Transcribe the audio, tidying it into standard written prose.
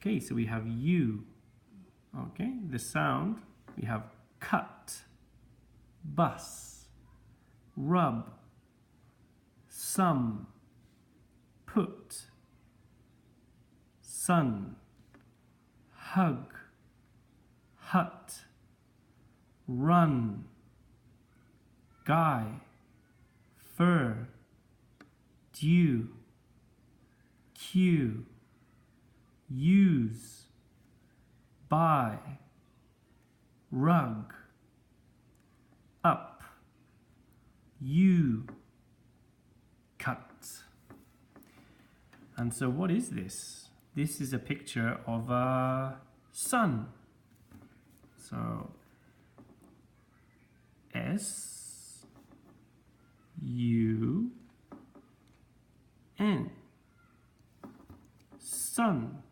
Okay, so we have you. Okay, the sound, we have cut, bus, rub, some, put, sun, hug, hut, run, guy, fur, due, cue, use, buy, rug, up, you, cut. And so what is this? This is a picture of a sun. So S-U-N, sun.